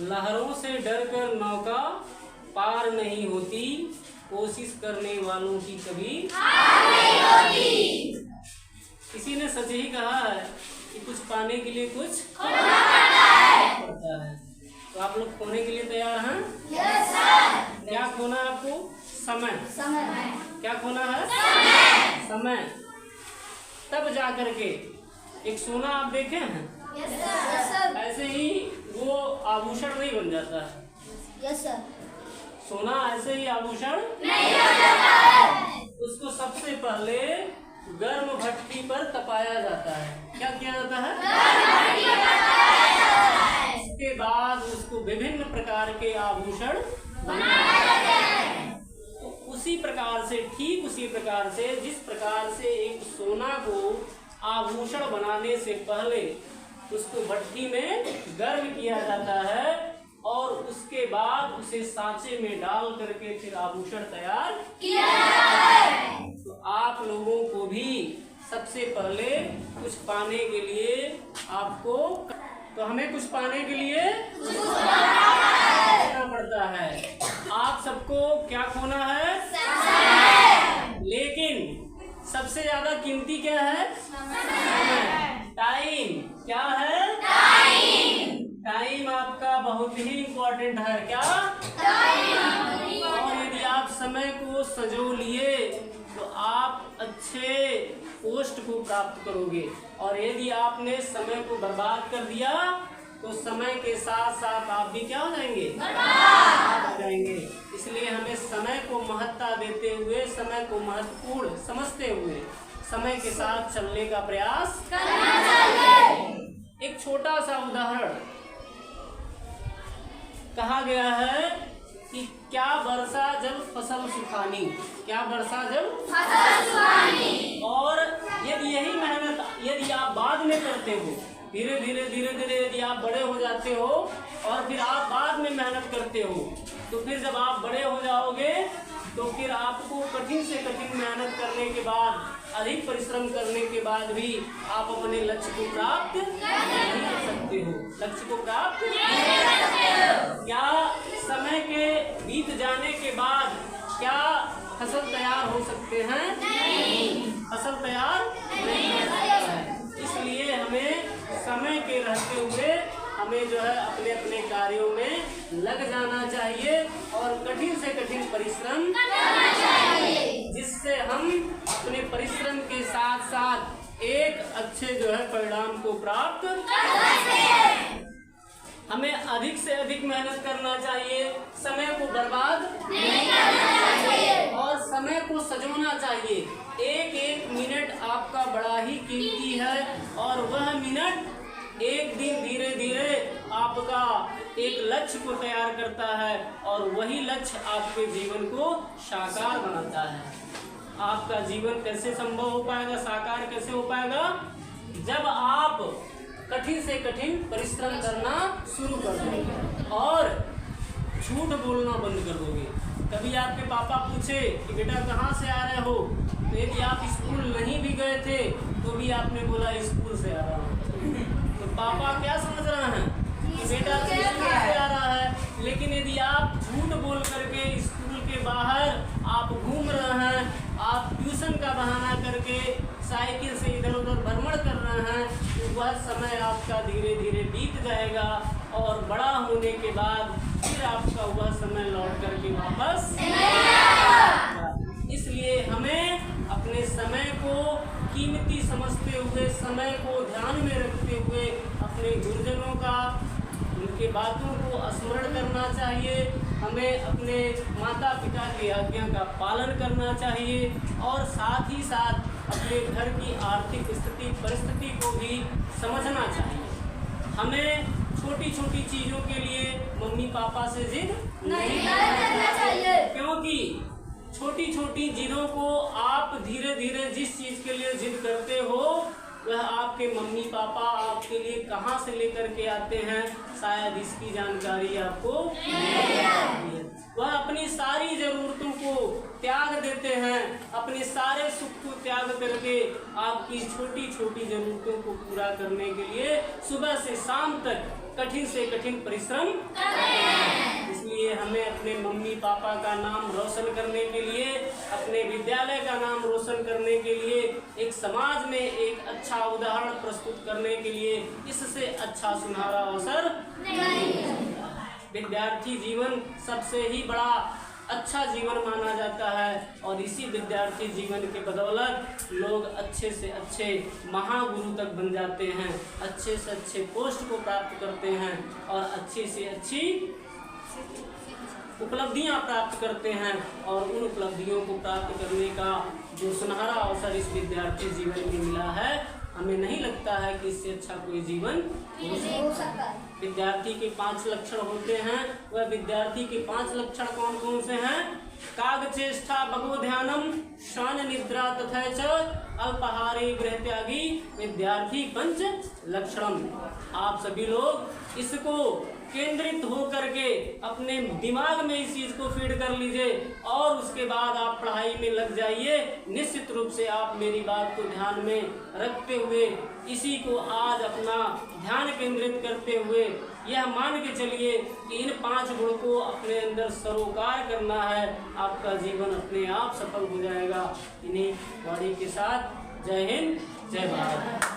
लहरों से डरकर नौका पार नहीं होती, कोशिश करने वालों की कभी हार नहीं होती। किसी ने सच ही कहा है कि कुछ पाने के लिए कुछ खोना पड़ता है। तो आप लोग खोने के लिए तैयार हैं? Yes sir. क्या खोना है आपको? समय। क्या खोना है? समय। तब जा करके एक सोना आप देखे हैं? Yes sir. ऐसे ही वो आभूषण नहीं बन जाता है। Yes sir. सोना ऐसे ही आभूषण नहीं हो जाता है। उसको सबसे पहले गर्म भट्टी पर तपाया जाता है। क्या किया जाता है? उसके बाद उसको विभिन्न प्रकार के आभूषण बनाया जाता है। तो उसी प्रकार से, ठीक उसी प्रकार से, जिस प्रकार से एक सोना को आभूषण बनाने से पहले उसको भट्टी में गर्म किया जाता है और उसके बाद उसे सांचे में डाल करके फिर आभूषण तैयार किया जाता है। तो आप लोगों को भी सबसे पहले कुछ पाने के लिए आपको, तो हमें कुछ पाने के लिए खोना पड़ता है। आप सबको क्या खोना है? समय। लेकिन सबसे ज्यादा कीमती क्या है? समय। टाइम। क्या है? टाइम आपका बहुत ही इम्पोर्टेंट है। क्या? और यदि आप समय को संजो लिए तो आप अच्छे पोस्ट को प्राप्त करोगे, और यदि आपने समय को बर्बाद कर दिया तो समय के साथ साथ आप भी क्या हो जाएंगे? बर्बाद हो जाएंगे। इसलिए हमें समय को महत्ता देते हुए, समय को महत्वपूर्ण समझते हुए समय के साथ चलने का प्रयास करना चाहिए। एक छोटा सा उदाहरण कहा गया है कि क्या वर्षा जल फसल सुखानी। क्या वर्षा जल फसल सुखानी। और यदि यही मेहनत यदि आप बाद में करते हो, धीरे धीरे यदि आप बड़े हो जाते हो और फिर आप बाद में मेहनत करते हो, तो फिर जब आप बड़े हो जाओगे तो फिर आपको कठिन से कठिन मेहनत करने के बाद, अधिक परिश्रम करने के बाद भी आप अपने लक्ष्य को प्राप्त नहीं कर सकते हो। लक्ष्य को प्राप्त नहीं कर सकते हो। क्या समय के बीत जाने के बाद क्या फसल तैयार हो सकते हैं? नहीं। फसल तैयार नहीं हो सकता है। इसलिए हमें समय के रहते हुए हमें जो है अपने अपने कार्यों में लग जाना चाहिए और कठिन से कठिन परिश्रम करना चाहिए, जिससे हम अपने परिश्रम के साथ साथ एक अच्छे जो है परिणाम को प्राप्त कर सकते हैं। हमें अधिक से अधिक मेहनत करना चाहिए, समय को बर्बाद नहीं करना चाहिए और समय को सजोना चाहिए। एक एक मिनट आपका बड़ा ही कीमती है और वह मिनट एक दिन धीरे धीरे आपका एक लक्ष्य को तैयार करता है और वही लक्ष्य आपके जीवन को साकार बनाता है। आपका जीवन कैसे संभव हो पाएगा, साकार कैसे हो पाएगा? जब आप कठिन से कठिन परिश्रम करना शुरू कर दोगे और झूठ बोलना बंद कर दोगे। कभी आपके पापा पूछे कि बेटा कहाँ से आ रहे हो, तो यदि आप स्कूल नहीं भी गए थे तो भी आपने बोला स्कूल से आ रहा हूँ, तो पापा क्या समझ रहे हैं कि बेटा स्कूल से आ रहा है। लेकिन यदि आप झूठ बोल करके स्कूल के बाहर आप घूम रहे हैं, आप ट्यूशन का बहाना करके साइकिल से इधर उधर भ्रमण कर रहे हैं, तो वह समय आपका धीरे धीरे बीत जाएगा और बड़ा होने के बाद फिर आपका वह समय लौट करके वापस इसलिए हमें अपने समय को कीमती समझते हुए, समय को ध्यान में रखते हुए अपने गुरुजनों का, उनके बातों को स्मरण करना चाहिए। हमें अपने माता पिता की आज्ञा का पालन करना चाहिए और साथ ही साथ अपने घर की आर्थिक स्थिति परिस्थिति को भी समझना चाहिए। हमें छोटी छोटी चीज़ों के लिए मम्मी पापा से जिद नहीं करना चाहिए, क्योंकि छोटी छोटी जिदों को आप धीरे धीरे जिस चीज़ के लिए जिद करते हो वह आपके मम्मी पापा आपके लिए कहाँ से लेकर के आते हैं, शायद इसकी जानकारी आपको नहीं है। वह अपनी सारी ज़रूरतों को त्याग देते हैं, अपने सारे सुख को त्याग करके आपकी छोटी छोटी ज़रूरतों को पूरा करने के लिए सुबह से शाम तक कठिन से कठिन परिश्रम करें। इसलिए हमें अपने मम्मी पापा का नाम रोशन करने के लिए, अपने विद्यालय का नाम रोशन करने के लिए, एक समाज में एक अच्छा उदाहरण प्रस्तुत करने के लिए इससे अच्छा सुनहरा अवसर नहीं। विद्यार्थी जीवन सबसे ही बड़ा अच्छा जीवन माना जाता है और इसी विद्यार्थी जीवन के बदौलत लोग अच्छे से अच्छे महागुरु तक बन जाते हैं, अच्छे से अच्छे पोस्ट को प्राप्त करते हैं और अच्छी से अच्छी उपलब्धियां प्राप्त करते हैं। और उन उपलब्धियों को प्राप्त करने का जो सुनहरा अवसर इस विद्यार्थी जीवन में मिला है, हमें नहीं लगता है कि इससे अच्छा कोई जीवन हो सकता है। विद्यार्थी के 5 लक्षण होते हैं। वह विद्यार्थी के 5 लक्षण कौन कौन से हैं? कागचेष्टा भगवो ध्यानम, श्वान निद्रा तथा च अल्पाहारे गृह त्यागी विद्यार्थी 5 लक्षणम। आप सभी लोग इसको केंद्रित होकर के अपने दिमाग में इस चीज को फीड कर लीजिए और उसके बाद आप पढ़ाई में लग जाइए। निश्चित रूप से आप मेरी बात को ध्यान में रखते हुए इसी को आज अपना ध्यान केंद्रित करते हुए यह मान के चलिए कि इन 5 गुण को अपने अंदर सरोकार करना है। आपका जीवन अपने आप सफल हो जाएगा। इन्हीं वाणी के साथ जय हिंद, जय भारत।